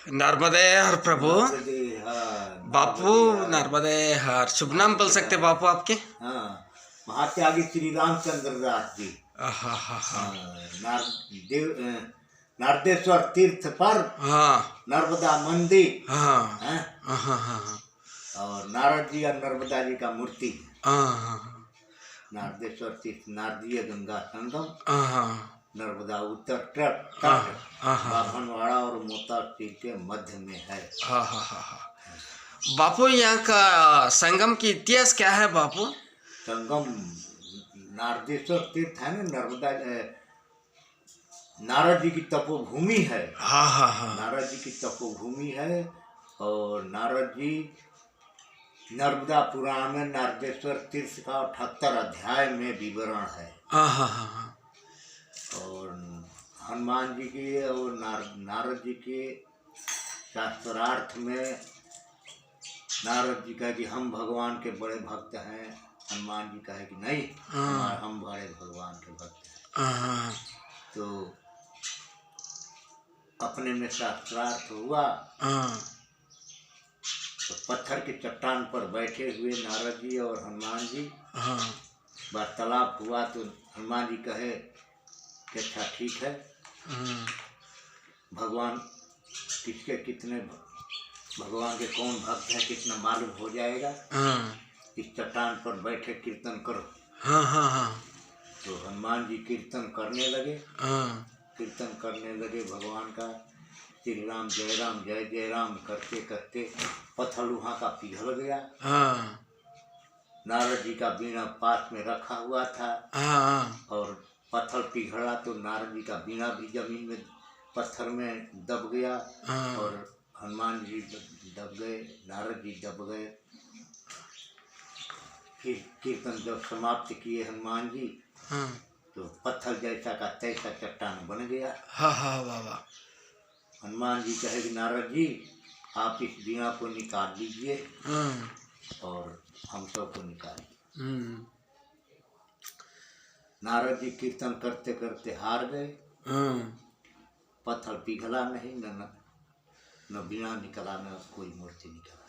नर्मदे हर प्रभु। नर्मदे हर बापू नर्मदे हर। नर्मदे हर। शुभ नाम बोल सकते बापू आपके? हाँ, महात्यागी श्री रामचंद्र दास जी। आहा हा हा। नारदेश्वर तीर्थ पर हाँ नर्मदा मंदिर हाँ है। हाँ हाँ हाँ और नारद जी और नर्मदा जी का मूर्ति है। हाँ नारदेश्वर तीर्थ नारदीय गंगा संगम, हाँ नर्मदा उत्तर तट हाँ बाभनवाड़ा और मोता तीर्थ के मध्य में है। हाँ हाँ हाँ। बापू यहाँ का संगम की इतिहास क्या है बापू? संगम नारदेश्वर तीर्थ है ना, नर्मदा नारद जी की तपोभूमि है। हाँ हाँ हाँ। नारद जी की तपोभूमि है। और नारद जी नर्मदा पुराण में नारदेश्वर तीर्थ का 78 अध्याय में विवरण है। हाँ हाँ हाँ। और हनुमान जी के और नारद जी के शास्त्रार्थ में नारद जी कहे कि हम भगवान के बड़े भक्त हैं, हनुमान जी कहे कि नहीं, हम बड़े भगवान के भक्त हैं। तो अपने में शास्त्रार्थ हुआ। तो पत्थर की चट्टान पर बैठे हुए नारद जी और हनुमान जी वार्तालाप हुआ। तो हनुमान जी कहे कि अच्छा ठीक है, भगवान किसके कितने भगवान के कौन भक्त है कितना मालूम हो जाएगा। इस चट्टान पर बैठे कीर्तन करो। तो हनुमान जी कीर्तन करने लगे। कीर्तन करने लगे भगवान का, श्री राम जय जय राम करते करते पत्थर वहाँ का पिघल गया। नारद जी का बीड़ा पास में रखा हुआ था। और पत्थर पिघला तो नारद जी का बीड़ा भी जमीन में पत्थर में दब गया। और हनुमान जी दब गए, नारद जी दब गए। फिर कीर्तन जब समाप्त किए हनुमान जी, तो पत्थर जैसा का तैसा चट्टान बन गया। हनुमान जी कहे कि नारद जी आप इस बीड़ा को निकाल लीजिए और हम सब को निकालिए। नारद जी कीर्तन करते करते हार गए। पत्थर पिघला नहीं, न बीड़ा निकला, न कोई मूर्ति निकला।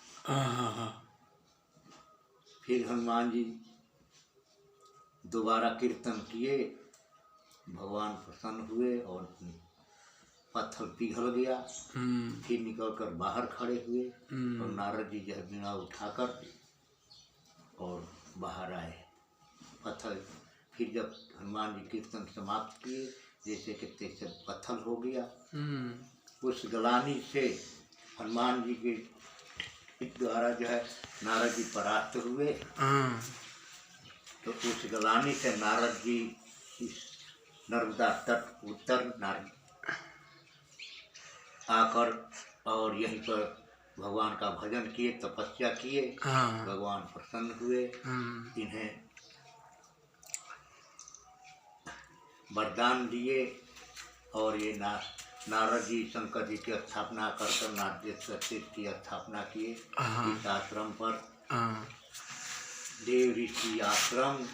फिर हनुमान जी दोबारा कीर्तन किए, भगवान प्रसन्न हुए और पत्थर पिघल गया। फिर निकलकर बाहर खड़े हुए और नारद जी जो है बीड़ा उठाकर और बाहर आए। पत्थर फिर जब हनुमान जी कीर्तन समाप्त किए, जैसे कि तैसे पत्थर हो गया। उस गलानी से हनुमान जी के द्वारा जो है नारद जी परास्त हुए। तो उस गलानी से नारद जी इस नर्मदा तट उत्तर आकर और यहीं पर भगवान का भजन किए, तपस्या किए। भगवान प्रसन्न हुए, इन्हें वरदान दिए। और ये नारद जी शंकर जी की स्थापना कर नारदेश्वर तीर्थ की स्थापना किए। इस आश्रम पर देव ऋषि आश्रम,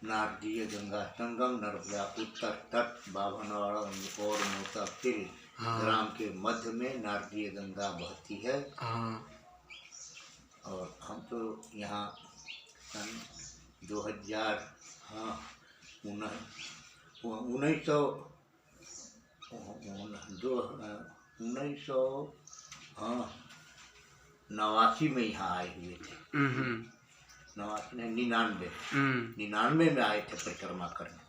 नारदीय गंगा संगम, नर्मदा उत्तर तट, बाभनवाड़ा और मोता ग्राम के मध्य में नारदीय गंगा बहती है। और हम तो यहाँ सन 1989 में यहाँ आए हुए थे। 99 में आए थे परिक्रमा करने।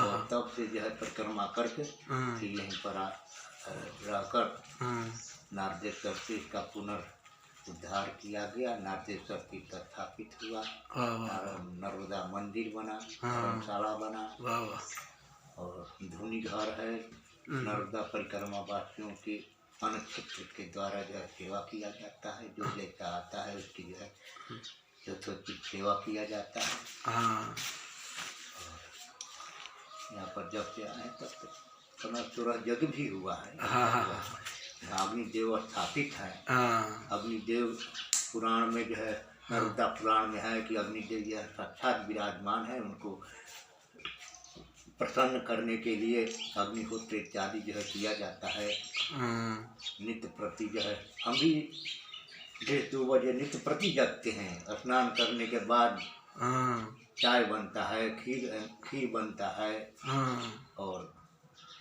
और तब से जो है परिक्रमा करके फिर यहीं पर रहकर नारदेश्वर तीर्थ का पुनर्उद्धार किया गया। नारदेश्वर तीर्थ स्थापित हुआ, नर्मदा मंदिर बना, धर्मशाला बना और धूनी घर है। नर्मदा परिक्रमा वासियों के अनक्षेत्र के द्वारा जो है सेवा किया जाता है। जो जैसा आता है उसकी जो है यथोचित सेवा किया जाता है। यहाँ पर जब से आए तब तक 16 यज्ञ भी हुआ है। अग्निदेव स्थापित है। अग्निदेव पुराण में जो है, नर्मदा पुराण में है कि अग्निदेव यह साक्षात विराजमान है। उनको प्रसन्न करने के लिए अग्निहोत्र इत्यादि जो है किया जाता है। नित्य प्रति जो है हम भी 1:30-2 बजे नित्य प्रति जगते हैं। स्नान करने के बाद चाय बनता है, खीर बनता है और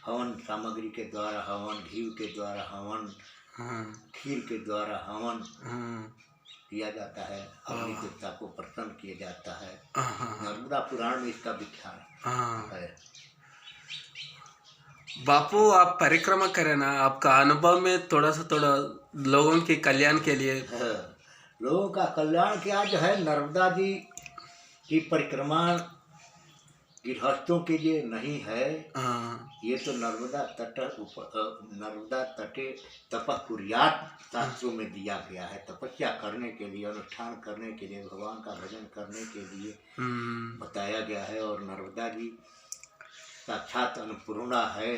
हवन सामग्री के द्वारा हवन, घी के द्वारा हवन, खीर के द्वारा हवन किया जाता है। अग्नि देवता को प्रसन्न किया जाता है। नर्मदा पुराण में इसका विख्यात है। बापू आप परिक्रमा करें ना, आपका अनुभव में थोड़ा लोगों के कल्याण के लिए। लोगों का कल्याण क्या जो है, नर्मदा जी की परिक्रमा गृहस्थों के लिए नहीं है। ये तो नर्मदा तटे तपः कुर्यात् शास्त्रों में दिया गया है। तपस्या करने के लिए, अनुष्ठान करने के लिए, भगवान का भजन करने के लिए बताया गया है। और नर्मदा जी साक्षात अन्नपूर्णा है,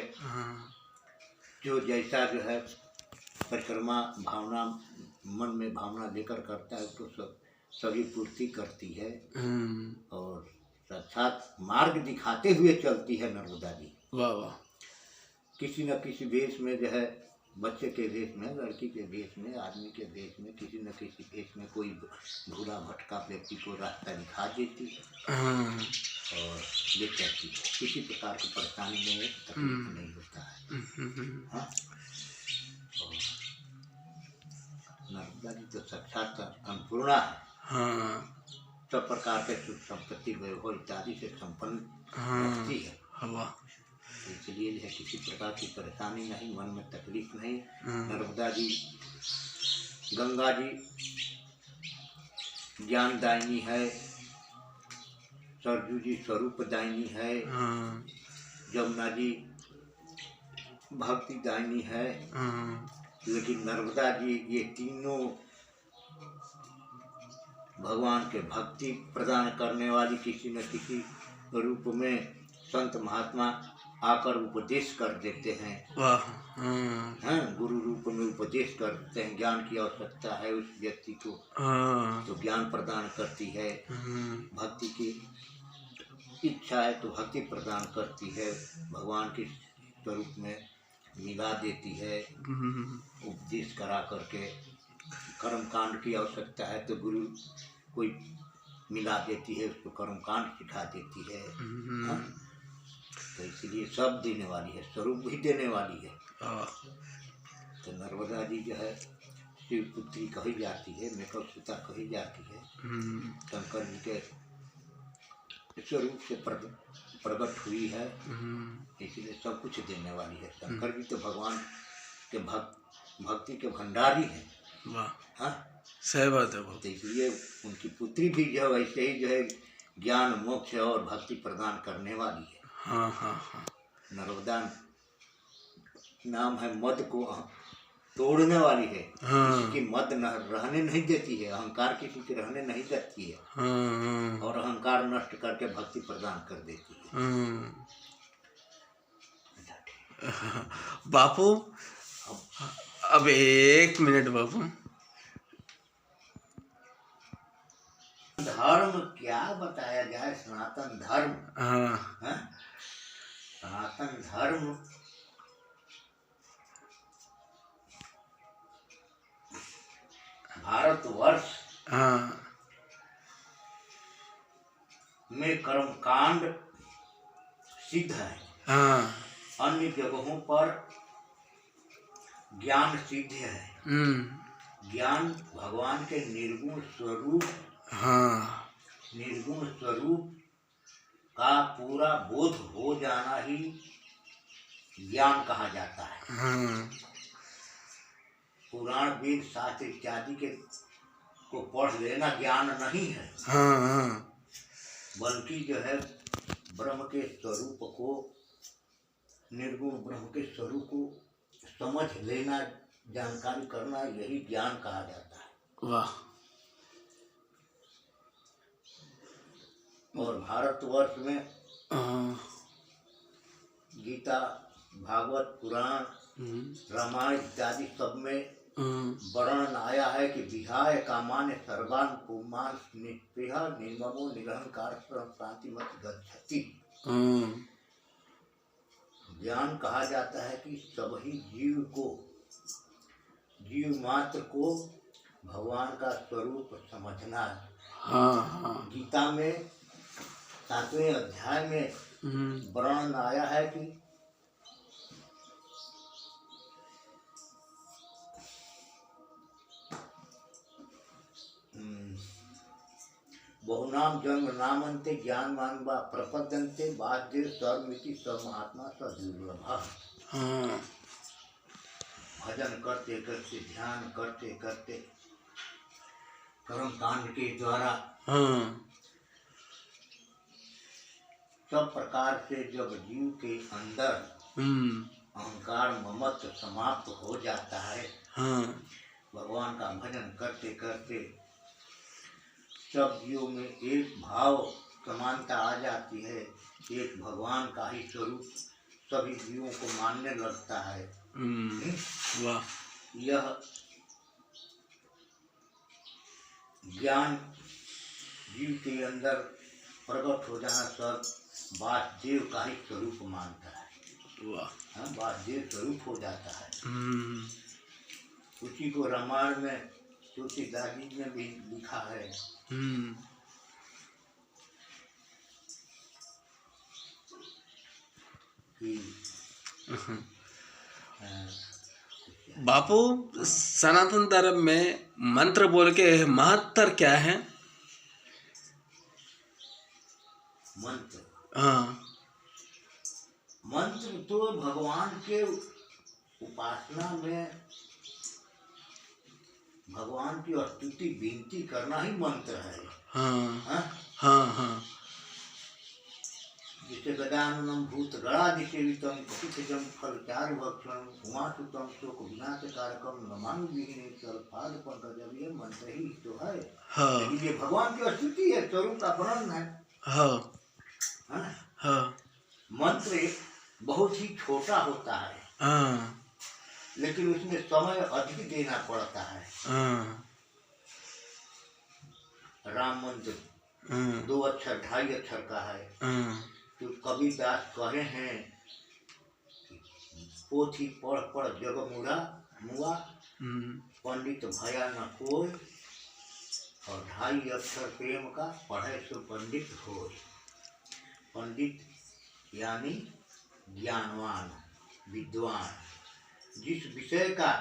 जो जैसा जो है परिक्रमा भावना मन में भावना लेकर करता है उसको सभी पूर्ति करती है। और साक्षात मार्ग दिखाते हुए चलती है नर्मदा जी। वाह वाह। किसी न किसी वेश में जो है, बच्चे के वेश में, लड़की के वेश में, आदमी के वेश में, किसी न किसी वेश में कोई भूला भटका व्यक्ति को रास्ता दिखा देती और ले चलती है। किसी प्रकार की परेशानी में तकलीफ नहीं होता है। हाँ? और नर्मदा जी तो साक्षात अन्नपूर्णा है। सब प्रकार के सुख संपत्ति वैभव इत्यादि से संपन्न रखती है। इसलिए जो है किसी प्रकार की परेशानी नहीं, मन में तकलीफ नहीं। नर्मदा जी, गंगा जी ज्ञानदायिनी है, सरजू जी स्वरूपदायिनी है, जमुना जी भक्तिदायिनी है। लेकिन नर्मदा जी ये तीनों भगवान के भक्ति प्रदान करने वाली, किसी न किसी रूप में संत महात्मा आकर उपदेश कर देते हैं। हैं, गुरु रूप में उपदेश करते हैं। ज्ञान की आवश्यकता है उस व्यक्ति को तो ज्ञान प्रदान करती है। भक्ति की इच्छा है तो भक्ति प्रदान करती है। भगवान के स्वरूप में मिला देती है उपदेश करा करके। कर्मकांड की आवश्यकता है तो गुरु कोई मिला देती है, उसको कर्मकांड सिखा देती है। तो इसलिए सब देने वाली है, स्वरूप भी देने वाली है। तो नर्मदा जी जो है शिव पुत्री कही जाती है, मेकअप सुता कही जाती है। शंकर जी के स्वरूप से प्रकट हुई है, इसलिए सब कुछ देने वाली है। शंकर जी तो भगवान के भक्ति के भंडारी हैं। हाँ, सही बात है। तो इसलिए उनकी पुत्री भी जो वैसे ही जो है ज्ञान, मोक्ष और भक्ति प्रदान करने वाली है। नर्मदा नाम है, मद को तोड़ने वाली है। किसी की मद रहने नहीं देती है, अहंकार किसी के रहने नहीं देती है और अहंकार नष्ट करके भक्ति प्रदान कर देती है। बापू अब 1 मिनट बापू। धर्म क्या बताया जाए, सनातन धर्म। सनातन धर्म भारतवर्ष में कर्मकांड सिद्ध है। अन्य जगहों पर ज्ञान सिद्ध है। ज्ञान भगवान के निर्गुण स्वरूप निर्गुण स्वरूप का पूरा बोध हो जाना ही ज्ञान कहा जाता है। पुराण, वेद, शास्त्र इत्यादि के को पढ़ लेना ज्ञान नहीं है, बल्कि जो है ब्रह्म के स्वरूप को, निर्गुण ब्रह्म के स्वरूप को समझ लेना, जानकारी करना, यही ज्ञान कहा जाता है। वाह। और भारतवर्ष में गीता, भागवत, पुराण, रामायण इत्यादि सब में वर्णन आया है कि विहाय कामान्य सर्वान पुमान निष्पृह निर्ममो निरहंकार शांति मत गच्छति। ज्ञान कहा जाता है कि सभी जीव मात्र को भगवान का स्वरूप समझना है। हाँ हाँ। गीता में 7वें अध्याय में वर्णन आया है कि बहुनाम जन्म नामन्ते ज्ञानवान वा प्रपद्यन्ते वासुदेव सर्वमिति सर्वमात्मा सदुर्लभः। हाँ भजन करते करते, ध्यान करते करते, कर्म कांड के द्वारा हाँ सब प्रकार से जब जीव के अंदर अहंकार ममत्व समाप्त हो जाता है, हाँ भगवान का भजन करते करते सब जीवों में एक भाव समानता आ जाती है, एक भगवान का ही स्वरूप सभी जीवों को मानने लगता है। वाह। यह ज्ञान जीव के अंदर प्रकट हो जाना सब वासुदेव का ही स्वरूप मानता है। वाह। वासुदेव स्वरूप हो जाता है। उसी को रामायण में तुलसीदास जी ने भी लिखा है। बापू, सनातन धर्म में मंत्र बोल के महत्तर क्या है? मंत्र, हाँ, मंत्र तो भगवान के उपासना में भगवान की स्तुति विनती करना ही मंत्र है। हाँ हाँ हाँ। जिसे गजाननम भूत गणाधिसेवितम कपितजम फलचारु भक्षणम उमासुतम शोक विनाशकारकम नमामि विघ्नेश्वर पाद पंकजम, ये मंत्र ही तो है। हाँ। लेकिन ये भगवान की स्तुति है, स्वरूप का वर्णन है। हाँ हाँ। मंत्र बहुत ही छोटा होता है। हाँ। लेकिन उसमें समय अधिक देना पड़ता है। राम मंत्र 2 अक्षर 2.5 अक्षर का है। तो कबीरदास कहे हैं कि पोथी पढ़ पढ़ जग मुआ, पंडित भया न कोई, और 2.5 अक्षर प्रेम का पढ़े सो पंडित होय। पंडित यानी ज्ञानवान, विद्वान, जिस विषय का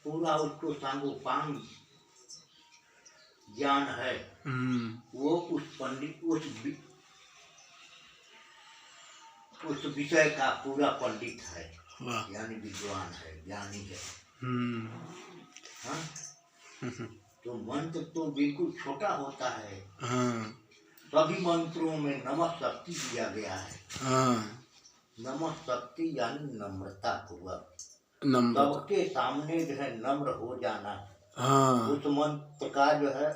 पूरा उसको सांगोपांग ज्ञान है, वो उस पंडित उस विषय का पूरा पंडित है, यानी विद्वान है, ज्ञानी है। हाँ? तो मंत्र तो बिल्कुल छोटा होता है। सभी मंत्रों में नमः शक्ति दिया गया है। नमः शक्ति यानी नम्रता पूर्वक, सबके सामने जो है नम्र हो जाना। उस मंत्र का जो है,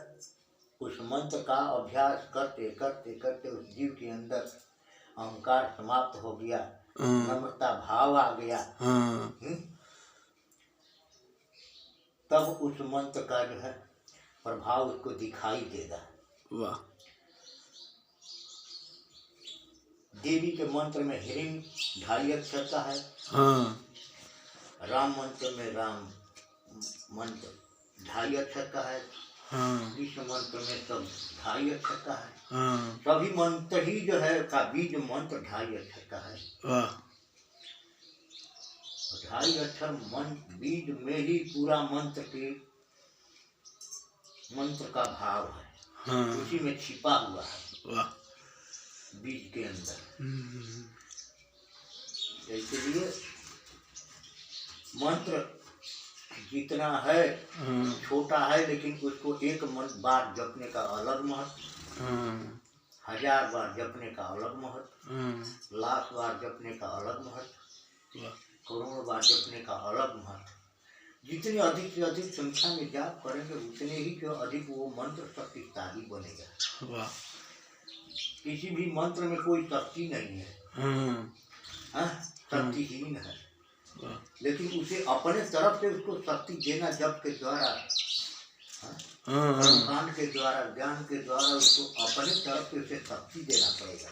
उस मंत्र का अभ्यास करते करते करते उस जीव के अंदर अहंकार समाप्त हो गया, नम्रता भाव आ गया। तब उस मंत्र का जो है प्रभाव उसको दिखाई देगा। वाह। देवी के मंत्र में ह्रीं 2.5 अक्षर का है। राम मंत्र में राम मंत्र 2.5 अक्षर का है। विष्णु मंत्र में सब 2.5 अक्षर का है। सभी मंत्र ही जो है का बीज मंत्र 2.5 अक्षर का है। 2.5 अक्षर बीज में ही पूरा मंत्र का भाव है। उसी में छिपा हुआ है बीज के अंदर। इसलिए मंत्र जितना है छोटा है, लेकिन उसको एक बार जपने का अलग महत्व, 1000 बार जपने का अलग महत्व, लाख बार जपने का अलग महत्व, करोड़ बार जपने का अलग महत्व। जितनी अधिक से अधिक संख्या में जाप करेंगे उतने ही जो अधिक वो मंत्र शक्तिशाली बनेगा। किसी भी मंत्र में कोई शक्ति नहीं है, शक्तिहीन है, लेकिन उसे अपने तरफ से उसको शक्ति देना जप के द्वारा, कर्मकांड के द्वारा, ज्ञान के द्वारा उसको अपने तरफ से उसे शक्ति देना पड़ेगा।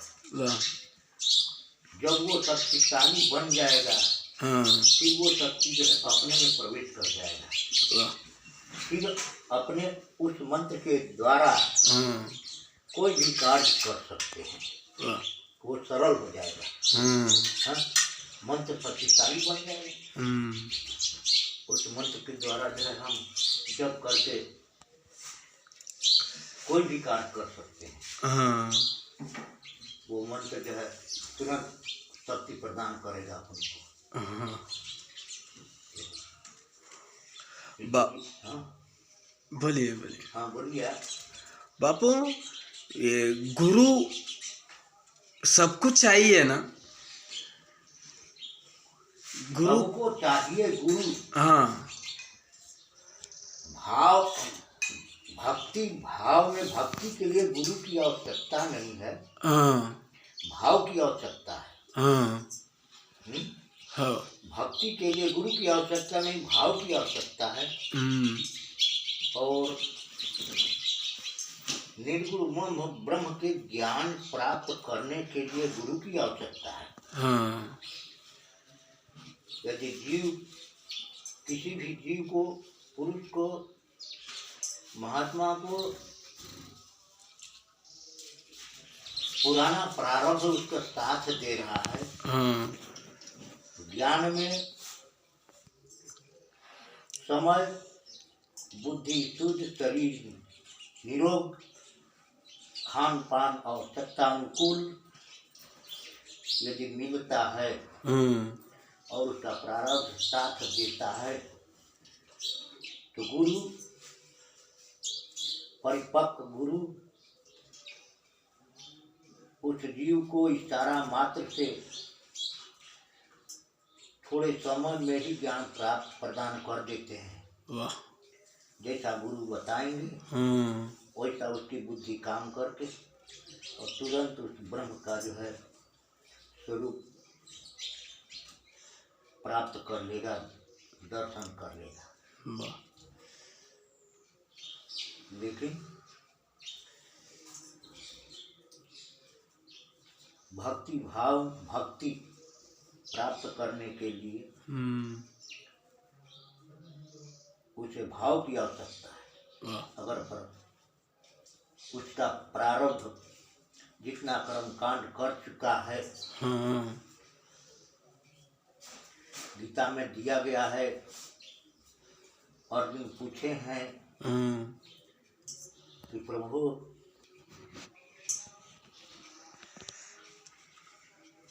जब वो शक्तिशाली बन जाएगा हाँ फिर वो शक्ति जो है अपने में प्रवेश कर जाएगा। वाह फिर अपने उस मंत्र के द्वारा हाँ कोई भी कार्य कर सकते हैं, वाह वो सरल हो जाएगा। हाँ हाँ, मंत्र शक्तिशाली बन जाएगा। उस मंत्र के द्वारा जो है हम जब करके कोई भी कार्य कर सकते हैं। हाँ वो मंत्र जो है तुरंत शक्ति प्रदान करेगा अपन को। हाँ हाँ बोलिए बोलिए। हाँ बोलिए। बापू ये गुरु सबको चाहिए ना? गुरु सबको चाहिए गुरु। हाँ भाव भक्ति भाव में भक्ति के लिए गुरु की आवश्यकता नहीं है, हाँ भाव की आवश्यकता है। हाँ हाँ भक्ति के लिए गुरु की आवश्यकता नहीं, भाव की आवश्यकता है। और निर्गुण ब्रह्म के ज्ञान प्राप्त करने के लिए गुरु की आवश्यकता है। हाँ यदि जीव किसी भी जीव को, पुरुष को, महात्मा को पुराना प्रारब्ध उसका साथ दे रहा है, हाँ ज्ञान में समय, बुद्धि शुद्ध, शरीर निरोग, खान पान आवश्यकतानुकूल यदि मिलता है और उसका प्रारब्ध साथ देता है तो गुरु, परिपक्व गुरु उस जीव को इशारा मात्र से थोड़े समय में ही ज्ञान प्राप्त प्रदान कर देते हैं। वाह जैसा गुरु बताएंगे वैसा उसकी बुद्धि काम करके और तुरंत उस ब्रह्म का जो है स्वरूप प्राप्त कर लेगा, दर्शन कर लेगा। वाह लेकिन भक्ति भाव भक्ति प्राप्त करने के लिए उसे भाव की आवश्यकता है। वाह अगर उसका प्रारब्ध जितना कर्म कांड कर चुका है, गीता में दिया गया है, अर्जुन पूछे हैं कि प्रभु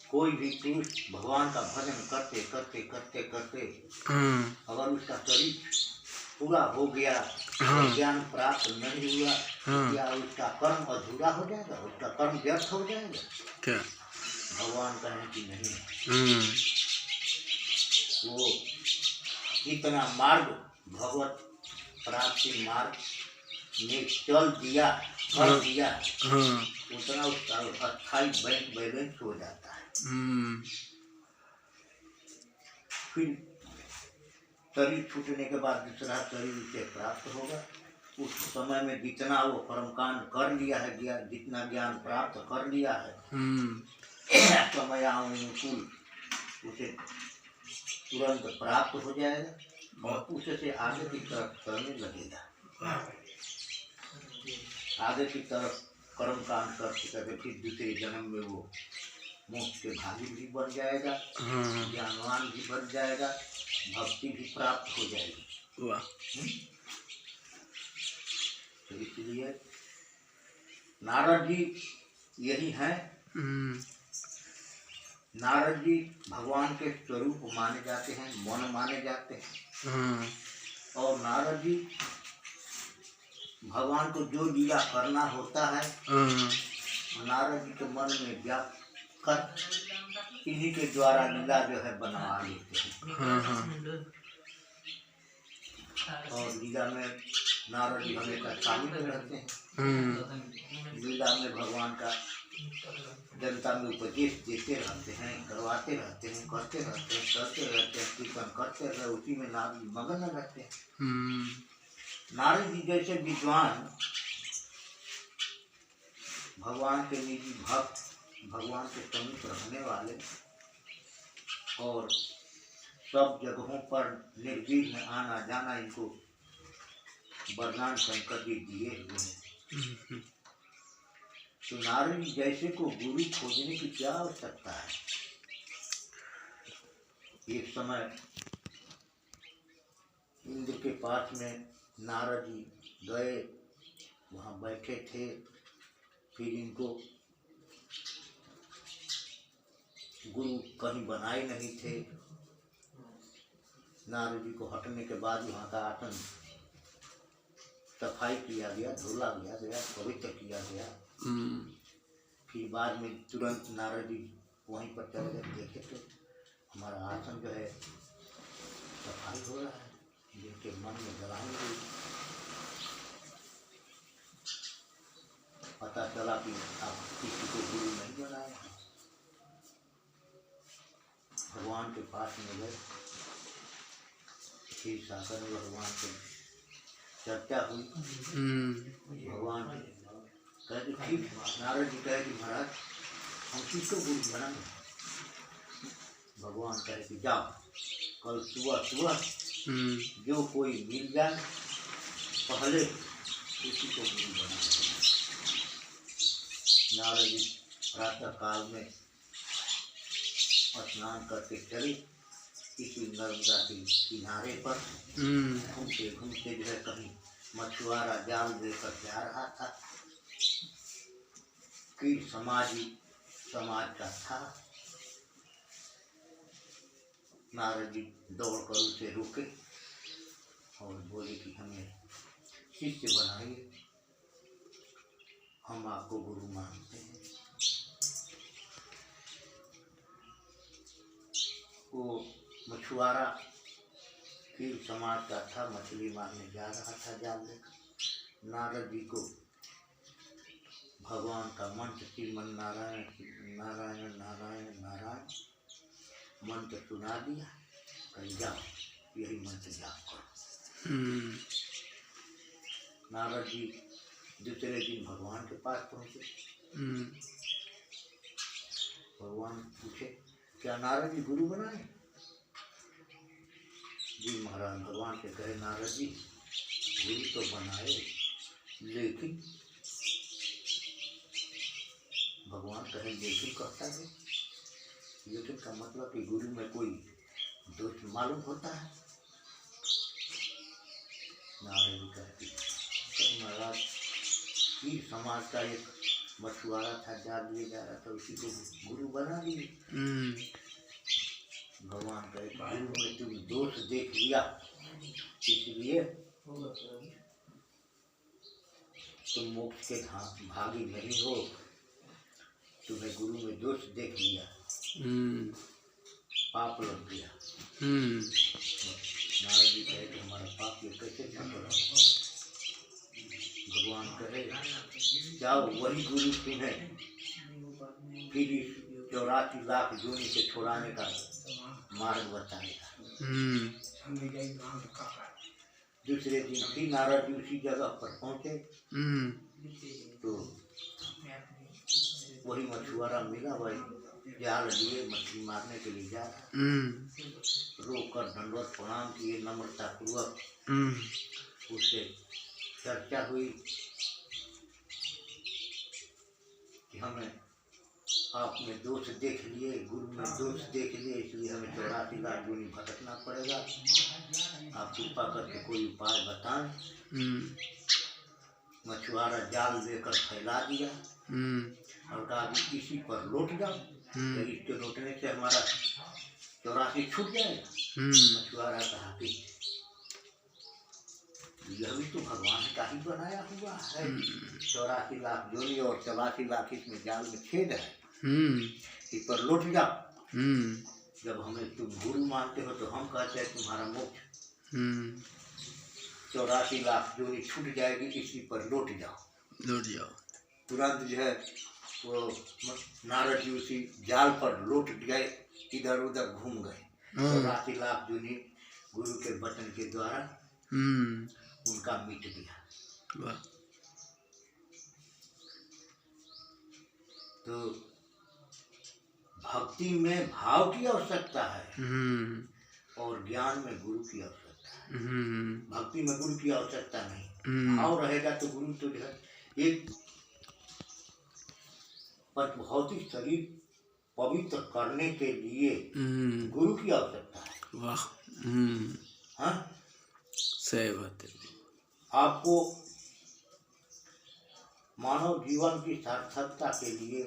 कोई भी पुरुष भगवान का भजन करते करते करते करते अगर उसका शरीर पूरा हो गया, ज्ञान प्राप्त नहीं हुआ, क्या उसका कर्म अधूरा हो जाएगा, उसका कर्म व्यर्थ हो जाएगा? क्या भगवान कहें कि नहीं, वो इतना मार्ग भगवत प्राप्ति मार्ग में चल दिया, कर दिया, उतना उसका अस्थायी बैंक बैलेंस हो जाता है। फिर शरीर छूटने के बाद दूसरा शरीर उसे प्राप्त होगा। उस समय में जितना वो कर्मकांड कर लिया है, जितना ज्ञान प्राप्त कर लिया है, समयानुकूल उसे तुरंत प्राप्त हो जाएगा और उससे आगे की तरफ करने लगेगा। आगे की तरफ कर्मकांड करते करते फिर दूसरे जन्म में वो मोक्ष के भागी भी बन जाएगा, ज्ञानवान भी बन जाएगा, भक्ति भी प्राप्त हो जाएगी। वाह तो इसलिए नारद जी यही हैं। नारद जी भगवान के स्वरूप माने जाते हैं, मन माने जाते हैं। और नारद जी भगवान को जो लीला करना होता है नारद जी के मन में व्याप्त कर इन्हीं के द्वारा लीला जो है बनवा लेते हैं। और लीला में नारद जी हमेशा शामिल रहते हैं। लीला में भगवान का जनता में उपदेश देते रहते हैं, करवाते रहते हैं, करते रहते हैं, करते रहते हैं, कीर्तन करते रहे, उसी में नारद जी मगन रहते हैं। नारद जी जैसे विद्वान भगवान के निजी भक्त भगवान के समीप रहने वाले और सब जगहों पर निर्विघ्न आना जाना इनको वरदान शंकर जी दिए हुए हैं। तो नारद जी जैसे को गुरु खोजने की क्या आवश्यकता है। एक समय इंद्र के पास में नारद जी गए, वहाँ बैठे थे। फिर इनको गुरु कहीं बनाए नहीं थे। नारद जी को हटने के बाद वहाँ का आसन सफाई किया गया, धोला गया, पवित्र किया गया। फिर बाद में तुरंत नारद जी वहीं पर चले गए, देखे तो हमारा आसन जो है सफाई हो रहा है। जिनके मन में जलाई हुई, पता चला कि आप किसी को गुरु नहीं बनाए। भगवान के पास में गए, फिर शासन में भगवान से चर्चा हुई। भगवान कहते ठीक है। नारद जी कहे कि महाराज हम किसको गुरु बनाएं। भगवान कहे कि जाओ, कल सुबह जो कोई मिल जाए पहले उसी को गुरु बनाए। नारद जी प्रातः काल में स्नान करके चले, किसी नर्मदा के किनारे पर घूमते घूमते जो है कहीं मछुआरा जाल लेकर जा रहा था। कि समाज का था। नारद जी दौड़कर उसे रोके और बोले कि हमें शिष्य बनाइए, हम आपको गुरु मानते हैं। वो मछुआरा फिर समाज का था, मछली मारने जा रहा था जाल लेकर। नारद जी को भगवान का मंत्र श्रीमन नारायण नारायण नारायण नारायण मंत्र सुना दिया। कहीं जाओ यही मंत्र जाप करो। नारद जी दूसरे दिन भगवान के पास पहुँचे। भगवान पूछे क्या नारद जी गुरु बनाए। जी महाराज। भगवान से कहे नारद जी गुरु तो बनाए, लेकिन भगवान कहे लेकिन कहता है। लेकिन का मतलब कि गुरु में कोई दोष मालूम होता है। नारद जी कहते तो महाराज कि समाज का एक मछुआरा था, जाल लिए जा रहा था, उसी को गुरु बना दिए। भगवान कहे गुरु में तुम दोष देख लिया, इसलिए तुम मोक्ष के भागी नहीं हो। तुम्हें गुरु में दोष देख लिया, पाप लग गया। नारद जी कहे कि हमारा पाप ये कैसे न करो। भगवान कहे जाओ वही गुरु तुम्हें फिर 84 लाख जोनी से छुड़ाने का मार्ग बताएगा। दूसरे दिन फिर नारद जी उसी जगह पर पहुँचे तो वही मछुआरा मिला, वही जाल लिए मछली मारने के लिए जा रहा। रोक कर दंडवत प्रणाम किए नम्रता पूर्वक। उससे चर्चा हुई कि हमें आपने दोष देख लिए, गुरु में दोष देख लिए, इसलिए हमें 84 लाख योनि भटकना पड़ेगा। आप कृपा करके कोई उपाय बताएं। मछुआरा जाल लेकर फैला दिया और कहा कि इसी पर लौट जाओ, तो इसके लौटने से हमारा 84 छूट जाएगा। मछुआरा कहा कि यह भी तो भगवान का ही बनाया हुआ है। 84 लाख जोनी और 84 लाख इसमें जाल में छेद है, इस पर लौट जाओ। जब हमें तुम गुरु मानते हो तो हम कहते हैं तुम्हारा मोक्ष 84 लाख जोनी छूट जाएगी, इसी पर लौट जाओ। तुरंत जो है वो नारद जी उसी जाल पर लौट गए, इधर उधर घूम गए। 84 लाख जोनी गुरु के वचन के द्वारा उनका मिट गया। तो भक्ति में भाव की आवश्यकता है और ज्ञान में गुरु की आवश्यकता है। भक्ति में गुरु की आवश्यकता नहीं, भाव रहेगा तो गुरु तो जो है एक भौतिक शरीर पवित्र करने के लिए गुरु की आवश्यकता है। वाह, हाँ, सही बात है। आपको मानव जीवन की सार्थकता के लिए,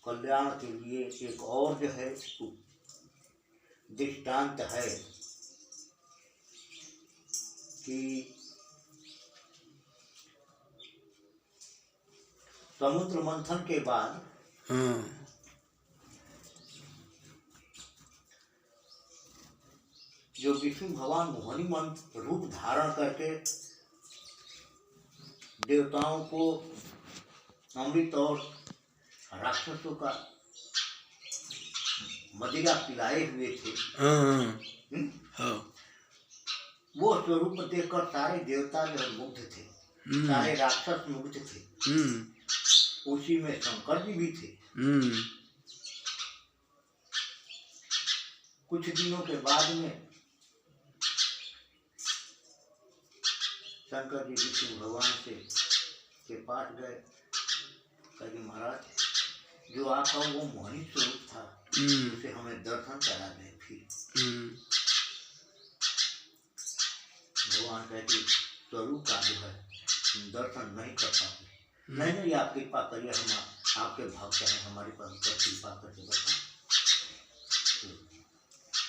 कल्याण के लिए एक और जो है दृष्टांत है कि समुद्र मंथन के बाद जो विष्णु भगवान मोहिनी मन रूप धारण करके देवताओं को अमृत और राक्षसों का मदिरा पिलाए हुए थे, वो स्वरूप देखकर सारे देवता जो मुग्ध थे, सारे राक्षस मुग्ध थे। उसी में शंकर जी भी थे। कुछ दिनों के बाद में शंकर जी विष्णु भगवान के पास गए, कहे महाराज जो आपका वो मोहिनी स्वरूप था उसे हमें दर्शन करा दें। फिर भगवान कहते स्वरूप का जो है दर्शन नहीं कर पाते। नहीं, आप कृपा करिए, हम आपके भक्त हैं, हमारे पास कृपा करके बताओ। तो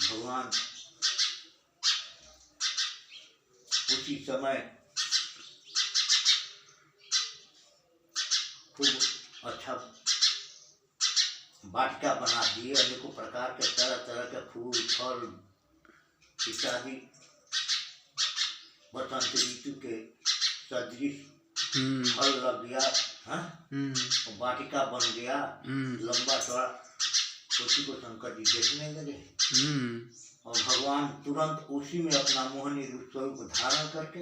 भगवान उसी समय खूब अच्छा वाटिका बना दिए, अनेकों प्रकार के तरह तरह के फूल फल इत्यादि बसंत ऋतु के सदृश फल लग गया। वाटिका बन गया लंबा चौड़ा। उसी को शंकर जी देखने लगे और भगवान तुरंत उसी में अपना मोहिनी रूप स्वरूप धारण करके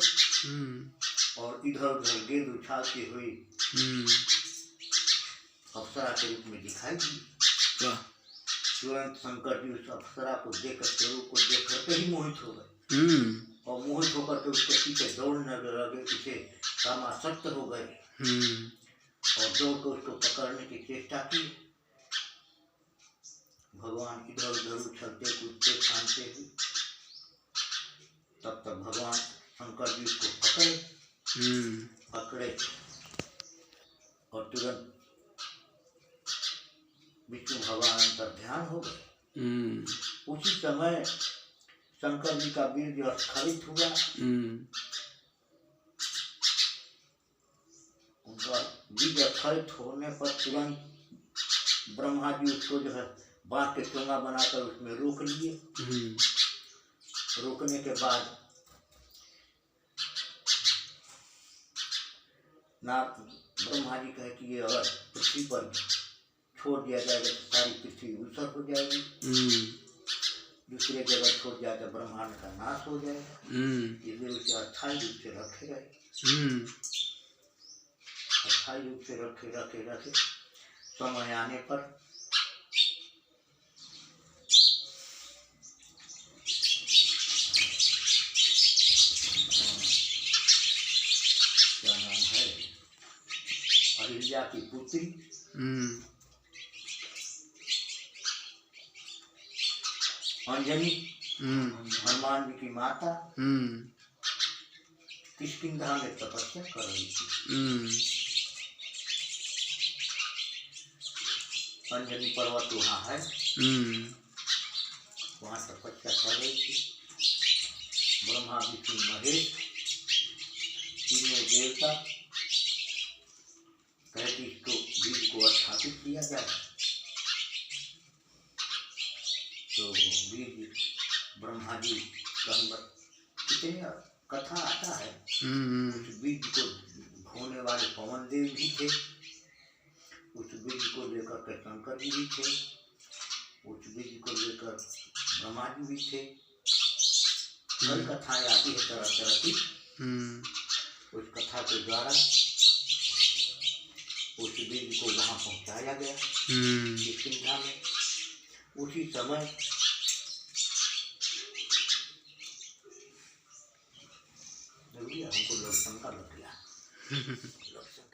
और इधर उधर गेंद उछालती हुई अप्सरा के रूप में दिखाई दी। तुरंत शंकर जी उस अप्सरा को देखकर, स्वरूप को देख करके ही मोहित हो गए और मोहित होकर के उसके पीछे दौड़ने लगे, पीछे कामासक्त हो गए और दौड़ कर उसको पकड़ने की चेष्टा की। भगवान इधर उधर उछलते कूदते फांदते हुए, तब तक भगवान शंकर जी उसको पकड़े और तुरंत विष्णु भगवान अंतर ध्यान हो गए। उसी समय शंकर जी का वीर्य स्खलित हुआ। उनका वीर्य स्खलित होने पर तुरंत ब्रह्मा जी उसको जो है बांस के चोंगा बनाकर उसमें रोक लिए। रोकने के बाद ना ब्रह्मा जी कहे कि ये अगर पृथ्वी पर छोड़ दिया जाएगा तो सारी पृथ्वी ऊसर हो जाएगी, दूसरे जगह छोड़ दिया तो ब्रह्मांड का नाश हो जाएगा, इसलिए उसे अस्थायी रूप से रखे गए। अस्थायी रूप से रखे समय आने पर क्या नाम है, अहिल्या की पुत्री अंजनी, हनुमान जी की माता किष्किंधा में तपस्या कर रही थी। अंजनी पर्वत वहाँ है, वहाँ तपस्या कर रही थी। ब्रह्मा विष्णु महेश तीनों देवता कहते इसको बीज को स्थापित किया जाए। तो बीज ब्रह्मा जी कितने कथा आता है, उस बीज को ढोने वाले पवन देव भी थे, उस बीज को लेकर के शंकर जी भी थे, उस बीज को लेकर ब्रह्मा जी भी थे। कई कथाएं आती है तरह तरह की। उस कथा के द्वारा उस देवी को वहाँ पहुँचाया गया किष्किंधा में। उसी समय हमको लड़शंका लग गया। लड़शंका